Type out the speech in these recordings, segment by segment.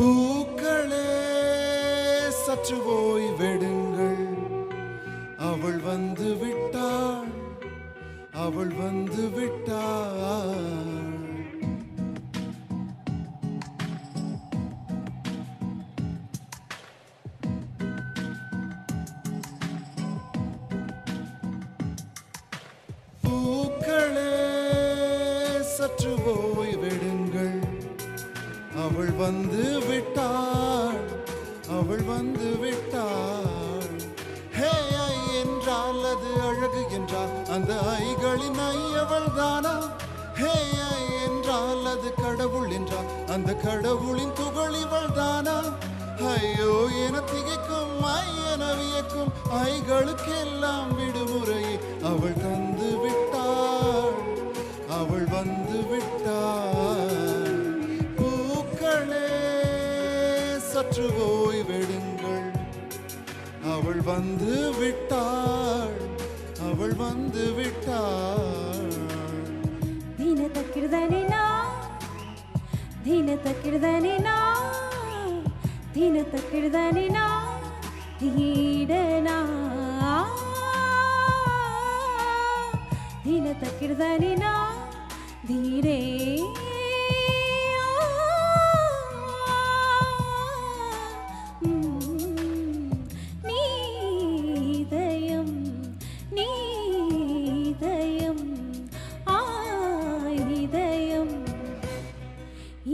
பூக்களே சற்று ஓய்வெடுங்கள், அவள் வந்து விட்டாள், அவள் வந்து விட்டாள். பூக்களே சற்று ஓய்வெடுங்கள், அவள் வந்து விட்டாள், அவள் வந்து விட்டாள். ஹே ஐ என்றால் அது அழகு என்றால் அந்த ஐகளின் ஐயவள் தானா? ஹே ஐ என்றால் அது கடவுள் என்றால் அந்த கடவுளின் துகளிவள் தானா? ஐயோ என திகைக்கும் என வியக்கும் ஐகளுக்கெல்லாம் விடுமுறையை அவள் தந்து விட்டாள், அவள் வந்து விட்டாள். பூக்களே சற்று ஓய்வெடுங்கள், அவள் வந்து விட்டாள், அவள் வந்து விட்டாள். ದೀನ ತಕ್ಕಿಡ್ದನೇನಾ ದೀನ ತಕ್ಕಿಡ್ದನೇನಾ ದೀನ ತಕ್ಕಿಡ್ದನೇನಾ ದೀಡನಾ ದೀನ ತಕ್ಕಿಡ್ದನೇನಾ ಧೀರೇ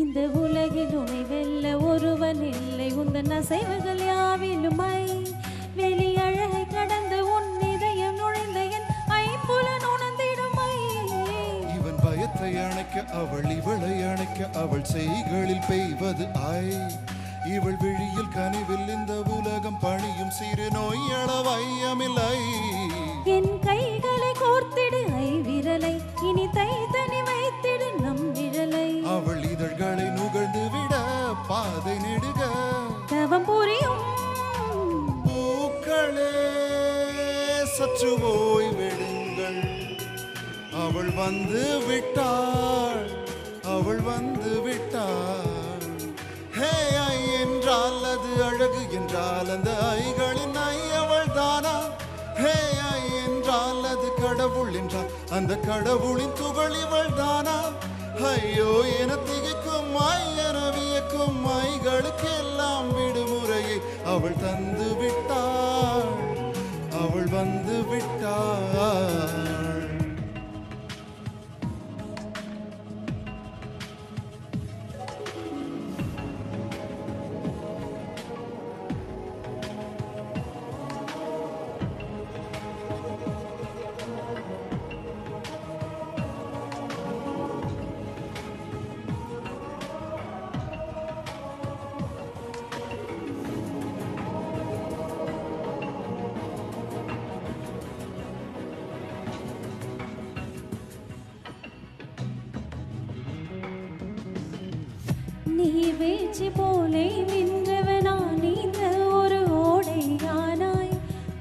இந்த உலகில் உனை வெல்ல ஒருவன் இல்லை, உந்தன் அசைவுகள் யாவிலுமை வெளி அழகை கடந்து உன் இதயம் நுழைந்த என் ஐம்புலன் உணர்ந்திடுமை. இவன் பயத்தை அணைக்க அவள் இவளை அணைக்க அவள் செய்களில் பெய்வது இவள் விழியில் கனிவில் இந்த உலகம் பணியும் சிறு நோய் அளவையமில்லை. என் கைகளை கோர்த்திடு விரலை இனி தைத்தனி வைத்திடு நம் விரலை. அவள் இதழ்களை நுகர்ந்து விட பாதை நெடுக தவம் புரியும். பூக்களே சற்று ஓய்வெடுங்கள், அவள் வந்து விட்டாள், அவள் வந்து விட்டாள். ஹே ஐ என்றால் அது அழகு என்றால் அந்த ஐகளின் ஐயவள் தானா? ஹே ஐ என்றால் அது கடவுள் என்றால் அந்த கடவுளின் துகளிவள் தானா? ஐயோ என திகைக்கும் என வியக்கும் ஐகளுக்கெல்லாம் விடுமுறையை அவள் தந்து விட்டாள், அவள் வந்து விட்டாள். நீ வீழ்ச்சி போலே நின்றவனா நீந்த ஒரு ஓடையானாய்,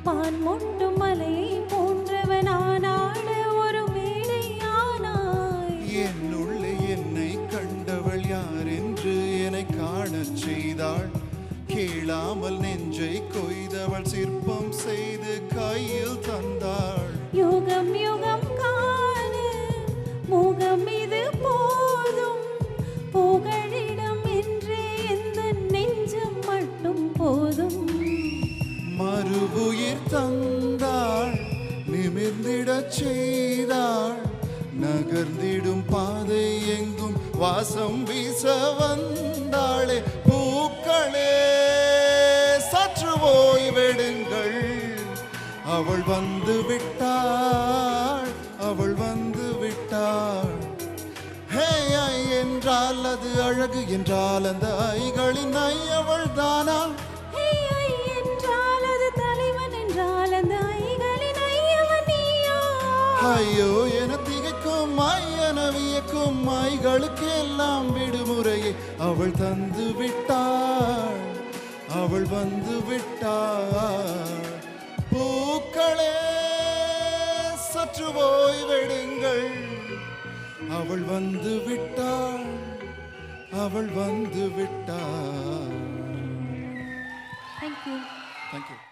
பான் மொட்டும் மலையை போன்றவனானாட ஒரு மேடையானாய். என்னுள்ளே என்னை கண்டவள் யார் என்று என்னை காணச் செய்தாள், கேளாமல் நெஞ்சை கொய்தவள் சிற்பம் செய்து கையில் தந்தாள். யுகம் யுகம் காண முகம் இது போதும், புகழிடம் என்றே எந்த நெஞ்சம் மட்டும் போதும். மறுவுயிர் தந்தாள், நிமிர்ந்திடச் செய்தாள், நகர்ந்திடும் பாதை எங்கும் வாசம் வீச வந்தாளே. பூக்களே சற்று ஓய்வெடுங்கள், அவள் வந்து விட்டாள், அவள் வந்து விட்டாள். ஹே ஐ என்றால் அது அழகு என்றால் அந்த ஐகளின் ஐயவள் தானா? ஹே ஐ என்றால் அது தலைவன் என்றால் அந்த ஐகளின் ஐயவன் நீயா? ஐயோ என திகைக்கும் என வியக்கும் ஐகளுக்கு எல்லாம் விடுமுறையை அவள் தந்து விட்டாள், அவள் வந்து விட்டாள். பூக்களே சற்று ஓய்வெடுங்கள், அவள் வந்து விட்டாள், அவள் வந்து விட்டாள். தேங்க்யூ. தேங்க்யூ.